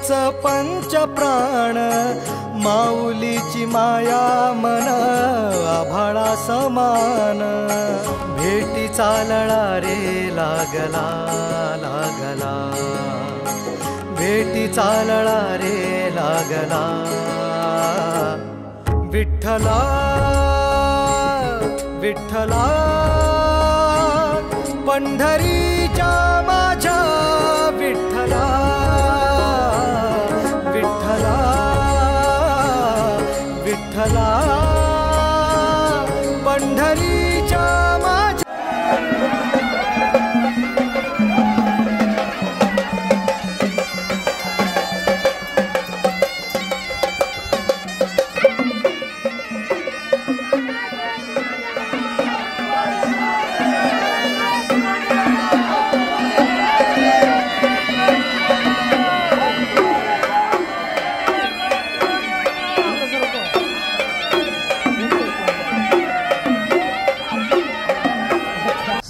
तोच पंच प्राण माऊलीची माया मन आभाळा समान भेटी चालळा रे लागला लागला भेटी चालळा रे लागला विठ्ठला विठ्ठला पंढरीच्या माझ्या विठ्ठला विठ्ठला विठ्ठला पंढरीच्या माझ्या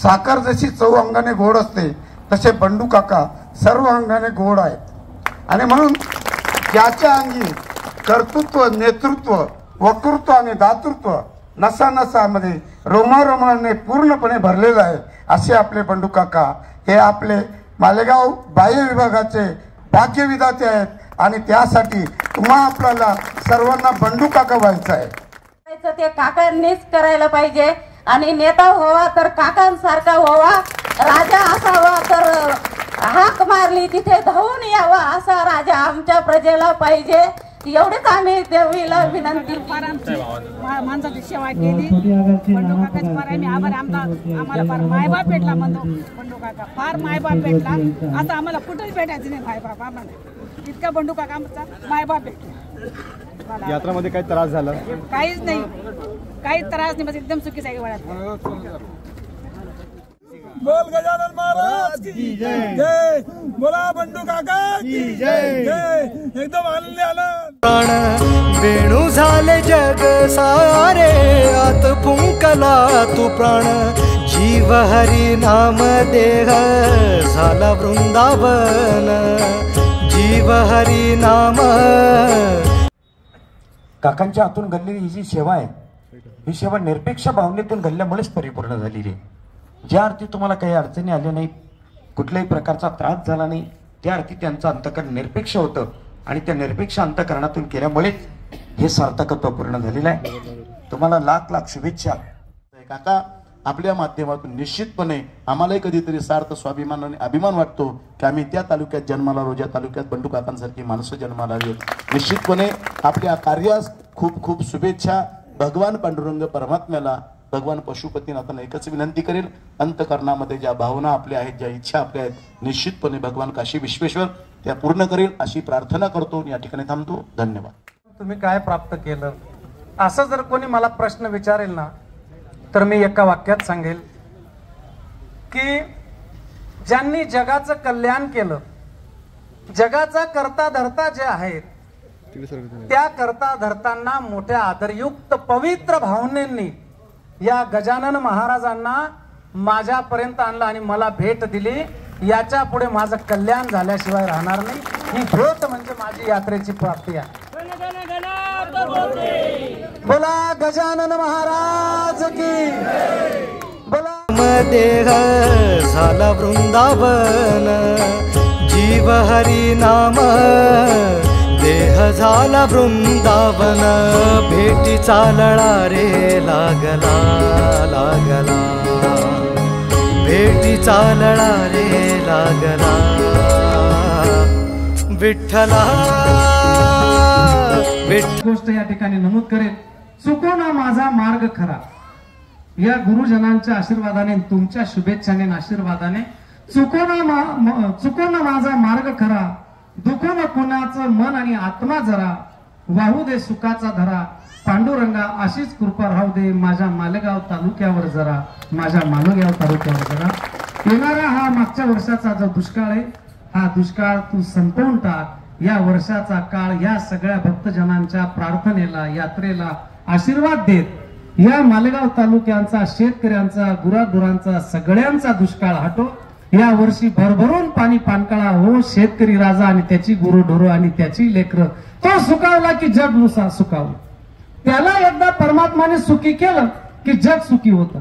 साखर जशी चव अंगाने गोड असते तसे बंडू काका सर्व अंगाने गोड आहेत आणि म्हणून ज्याच्या अंगी कर्तृत्व नेतृत्व वक्तृत्व आणि दातृत्व नसा नसामध्ये रोमारोमाने पूर्णपणे भरलेलं आहे असे आपले बंडू काका हे आपले मालेगाव बाह्य विभागाचे भाग्यविधाते आहेत आणि त्यासाठी तुम्हा आपल्याला सर्वांना बंडू काका व्हायचं आहे ते काकांनीच करायला पाहिजे आणि नेता व्हावा तर काकांसारखा व्हावा राजा असावा तर हाक मारली तिथे धावून यावा असा राजा आमच्या प्रजेला पाहिजे एवढेच आम्ही देवीला विनंती माणसाची सेवा केली बंडू काकाची फार आम्ही आभार आम्हाला फार मायबाप भेटला बंडू काका फार मायबाप भेटला आता आम्हाला कुठेच भेटायचं नाही मायबाप आम्हाला इतका बंडू काका आमचा मायबाप भेटला यात्रामध्ये काही त्रास झाला काहीच नाही काही त्रास नाही बस एकदम सुखी आहे वळात बोल गजानन महाराज की जय जय बोला बंडू काका की जय जय एकदम आनंद आनंद प्राण वेणू झाले जग सारे आत फुंकला तू प्राण जीव हरी नाम देह झाला वृंदावन जीव हरी नाम काकांच्या हातून घडलेली ही जी सेवा आहे ही सेवा निरपेक्ष भावनेतून घडल्यामुळेच परिपूर्ण झालेली आहे ज्या अर्थी तुम्हाला काही अडचणी आल्या नाहीत कुठल्याही प्रकारचा त्रास झाला नाही त्या अर्थी त्यांचं अंतःकरण निरपेक्ष होतं आणि त्या निरपेक्ष अंतःकरणातून केल्यामुळेच हे सार्थकत्व पूर्ण झालेलं आहे तुम्हाला लाख लाख शुभेच्छा काका आपल्या माध्यमातून निश्चितपणे आम्हालाही कधीतरी सार्थ स्वाभिमान आणि अभिमान वाटतो की आम्ही त्या तालुक्यात जन्माला आलो ज्या तालुक्यात बंडू काकांसारखी माणसं जन्माला आली निश्चितपणे आपल्या कार्यास खूप खूप शुभेच्छा भगवान पांडुरंग परमात्म्याला भगवान पशुपतीनाथांना एकच विनंती करेल अंतकरणामध्ये ज्या भावना आपल्या आहेत ज्या इच्छा आपल्या आहेत निश्चितपणे भगवान काशी विश्वेश्वर त्या पूर्ण करेल अशी प्रार्थना करतो या ठिकाणी थांबतो धन्यवाद तुम्ही काय प्राप्त केलं असं जर कोणी मला प्रश्न विचारेल ना तर मी एका वाक्यात सांगेल की ज्यांनी जगाचं कल्याण केलं जगाचा करता धरता जे आहेत त्या करता धरताना मोठ्या आदरयुक्त पवित्र भावनेंनी या गजानन महाराजांना माझ्यापर्यंत आणलं आणि मला भेट दिली याच्या पुढे माझं कल्याण झाल्याशिवाय राहणार नाही ही भेट म्हणजे माझी यात्रेची प्राप्ती आहे बोला गजानन महाराज की बोला देह झाला वृंदावन जीव हरी नाम देह झाला वृंदावन भेटी चालळा रे लागला लागला भेटी चालळा रे लागला विठ्ठला गोष्ट या ठिकाणी नमूद करेल चुको ना माझा मार्ग खरा या गुरुजनांच्या आशीर्वादाने तुमच्या शुभेच्छाने आशीर्वादाने चुको ना माझा मार्ग खरा दुखो न कुणाचं मन आणि आत्मा जरा वाहू दे सुखाचा धरा पांडुरंगा अशीच कृपा राहू दे माझ्या मालेगाव तालुक्यावर जरा माझ्या मालेगाव तालुक्यावर जरा येणारा हा मागच्या वर्षाचा जो दुष्काळ आहे हा दुष्काळ तू संपवून टाक या वर्षाचा काळ या सगळ्या भक्तजनांच्या प्रार्थनेला यात्रेला आशीर्वाद देत या मालेगाव तालुक्यांचा शेतकऱ्यांचा गुराढोरांचा सगळ्यांचा दुष्काळ हटो या वर्षी भरभरून पाणी पानकाळा हो, शेतकरी राजा आणि त्याची गुरुढोरं आणि त्याची लेकरं, तो सुखावला की जग नुसार सुखावलं. त्याला एकदा परमात्माने सुखी केलं की जग सुखी होतं.